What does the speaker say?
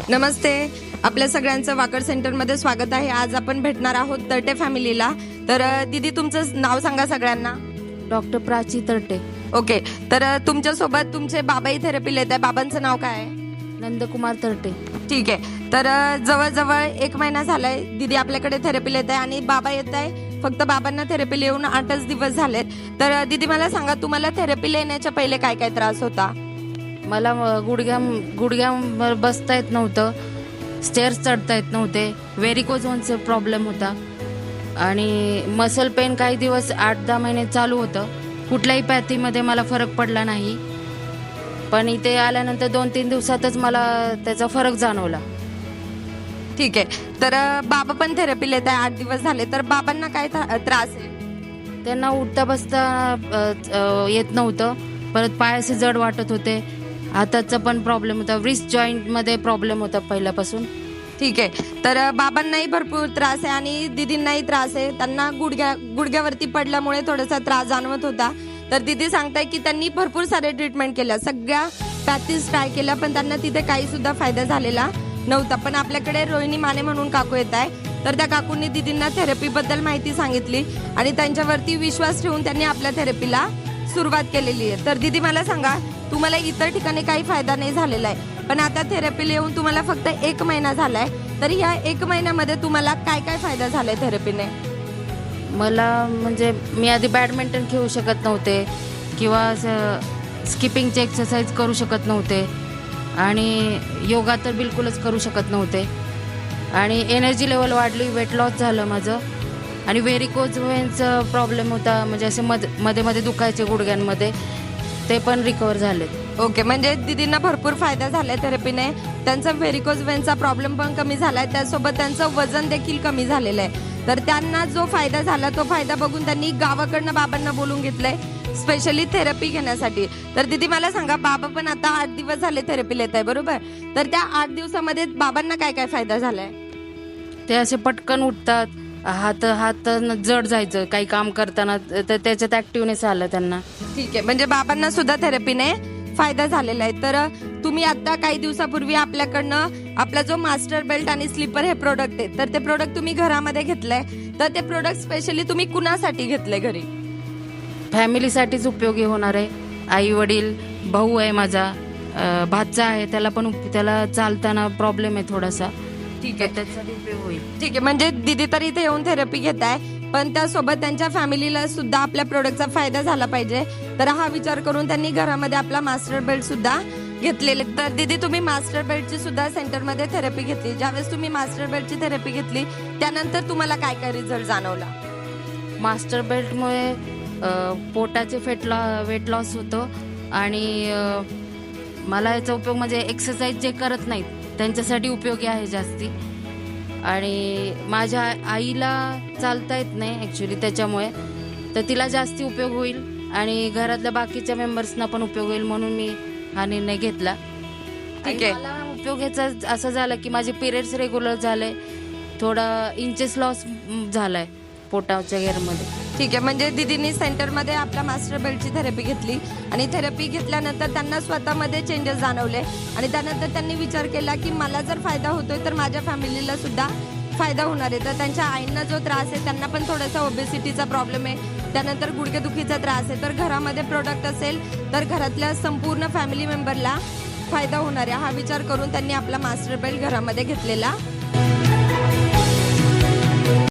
नमस्ते, आपल्या सगळ्यांचं वाकड सेंटरमध्ये स्वागत आहे. आज आपण भेटणार आहोत तरटे फॅमिलीला. तर दीदी तुमचं नाव सांगा सगळ्यांना. डॉक्टर प्राची तरटे. ओके, तर तुमच्यासोबत तुमचे बाबाही थेरपीला येत आहे. बाबांचं नाव काय आहे? नंदकुमार तरटे. ठीक आहे, तर जवळजवळ 1 महिना झालाय दीदी आपल्याकडे थेरपीला येत आहे आणि बाबा येत आहे. फक्त बाबांना थेरपीला येऊन 8च दिवस झालेत. तर दीदी मला सांगा, तुम्हाला थेरपीला येण्याच्या पहिले काय काय त्रास होता? मला गुडघ्या बसता येत नव्हतं, स्टेअर्स चढता येत नव्हते, व्हेरिकोज व्हेन्सचा प्रॉब्लेम होता आणि मसल पेन काही दिवस 8-10 महिने चालू होतं. कुठल्याही पॅथीमध्ये मला फरक पडला नाही, पण इथे आल्यानंतर 2-3 दिवसातच मला त्याचा फरक जाणवला. ठीक आहे, तर बाबा पण थेरपीला येत आहे. 8 दिवस झाले. तर बाबांना काय त्रास आहे? त्यांना उठता बसता येत नव्हतं, परत पायाचे जड वाटत होते, हाताचा पण प्रॉब्लेम होता, रिस्ट जॉईंटमध्ये प्रॉब्लेम होता पहिल्यापासून. ठीक आहे, तर बाबांनाही भरपूर त्रास आहे आणि दीदींनाही त्रास आहे. त्यांना गुडघ्यावरती पडल्यामुळे थोडासा त्रास जाणवत होता. तर दीदी सांगताय की त्यांनी भरपूर सारे ट्रीटमेंट केल्या, सगळ्या पॅथीज ट्राय केल्या, पण त्यांना तिथे काही सुद्धा फायदा झालेला नव्हता. पण आपल्याकडे रोहिणी माने म्हणून काकू येत आहे. तर त्या काकूंनी दीदींना थेरपीबद्दल माहिती सांगितली आणि त्यांच्यावरती विश्वास ठेवून त्यांनी आपल्या थेरपीला सुरुवात केलेली आहे. तर दीदी मला सांगा, तुम्हाला इतर ठिकाणी काही फायदा नाही झालेला आहे, पण आता थेरपीला येऊन तुम्हाला फक्त 1 महिना झालाय. तर या 1 महिन्यामध्ये तुम्हाला काय काय फायदा झालाय थेरपीने? मला म्हणजे मी आधी बॅडमिंटन खेळू शकत नव्हते किंवा स्किपिंगचे एक्सरसाइज करू शकत नव्हते आणि योगा तर बिलकुलच करू शकत नव्हते आणि एनर्जी लेवल वाढली, वेट लॉस झालं माझं आणि व्हेरिकोज व्हेन्सचा प्रॉब्लेम होता, म्हणजे असे मध्ये मध्ये दुखायचे गुडघ्यांमध्ये, ते पण रिकवर झाले. ओके, म्हणजे दीदींना भरपूर फायदा झालाय थेरपीने. त्यांचा व्हेरिकोज वेनचा प्रॉब्लेम पण कमी झालाय, त्यासोबत त्यांचं वजन देखील कमी झालेलं आहे. तर त्यांना जो फायदा झाला तो फायदा बघून त्यांनी गावाकडनं बाबांना बोलून घेतलंय स्पेशली थेरपी घेण्यासाठी. तर दीदी मला सांगा, बाबा पण आता 8 दिवस झाले थेरपीला येत आहे, बरोबर? तर त्या 8 दिवसामध्ये बाबांना काय काय फायदा झालाय? ते असे पटकन उठतात, हात जड जायचं काही काम करताना, तर त्याच्यात ऍक्टिव्हनेस आलं त्यांना. ठीक आहे, म्हणजे बाबांना सुद्धा थेरपीने फायदा झालेला आहे. तर तुम्ही आता काही दिवसापूर्वी आपल्याकडनं आपला जो मास्टर बेल्ट आणि स्लीपर हे प्रोडक्ट आहे, तर ते प्रोडक्ट तुम्ही घरामध्ये घेतलंय. तर ते प्रोडक्ट स्पेशली तुम्ही कुणासाठी घेतलंय घरी? फॅमिलीसाठीच उपयोगी होणार आहे. आई वडील, भाऊ आहे माझा, भाचा आहे, त्याला चालताना प्रॉब्लेम आहे थोडासा. ठीक आहे, त्याच्यासाठी उपयोग होईल. ठीक आहे, म्हणजे दीदी तर इथे येऊन थेरपी घेत आहे, पण त्यासोबत त्यांच्या फॅमिलीला सुद्धा आपल्या प्रोडक्टचा फायदा झाला पाहिजे. तर हा विचार करून त्यांनी घरामध्ये आपला मास्टर बेल्ट सुद्धा घेतलेले. तर दीदी, तुम्ही मास्टर बेल्टची सुद्धा सेंटरमध्ये थेरपी घेतली. ज्यावेळेस तुम्ही मास्टर बेल्टची थेरपी घेतली त्यानंतर तुम्हाला काय काय रिझल्ट जाणवला? मास्टर बेल्टमुळे पोटाचे वेट लॉस होतं आणि मला याचा उपयोग म्हणजे एक्सरसाइज जे करत नाहीत त्यांच्यासाठी उपयोगी आहे जास्ती. आणि माझ्या आईला चालता येत नाही ॲक्च्युली, त्याच्यामुळे तर तिला जास्ती उपयोग होईल आणि घरातल्या बाकीच्या मेंबर्सना पण उपयोग होईल, म्हणून मी हा निर्णय घेतला. ठीक आहे, मला उपयोग याचा असं झालं की माझे पिरियड्स रेग्युलर झाले, थोडा इंचेस लॉस झालाय पोटाच्या घेरमध्ये. ठीक आहे, म्हणजे दीदींनी सेंटरमध्ये आपल्या मास्टर बेल्टची थेरपी घेतली आणि थेरपी घेतल्यानंतर त्यांना स्वतःमध्ये चेंजेस जाणवले आणि त्यानंतर त्यांनी विचार केला की मला जर फायदा होतोय तर माझ्या फॅमिलीला सुद्धा फायदा होणार आहे. तर त्यांच्या आईंना जो त्रास आहे, त्यांना पण थोडासा ओबेसिटीचा प्रॉब्लेम आहे, त्यानंतर गुडघेदुखीचा त्रास आहे. तर घरामध्ये प्रोडक्ट असेल तर घरातल्या संपूर्ण फॅमिली मेंबरला फायदा होणार आहे, हा विचार करून त्यांनी आपला मास्टर बेल्ट घरामध्ये घेतलेला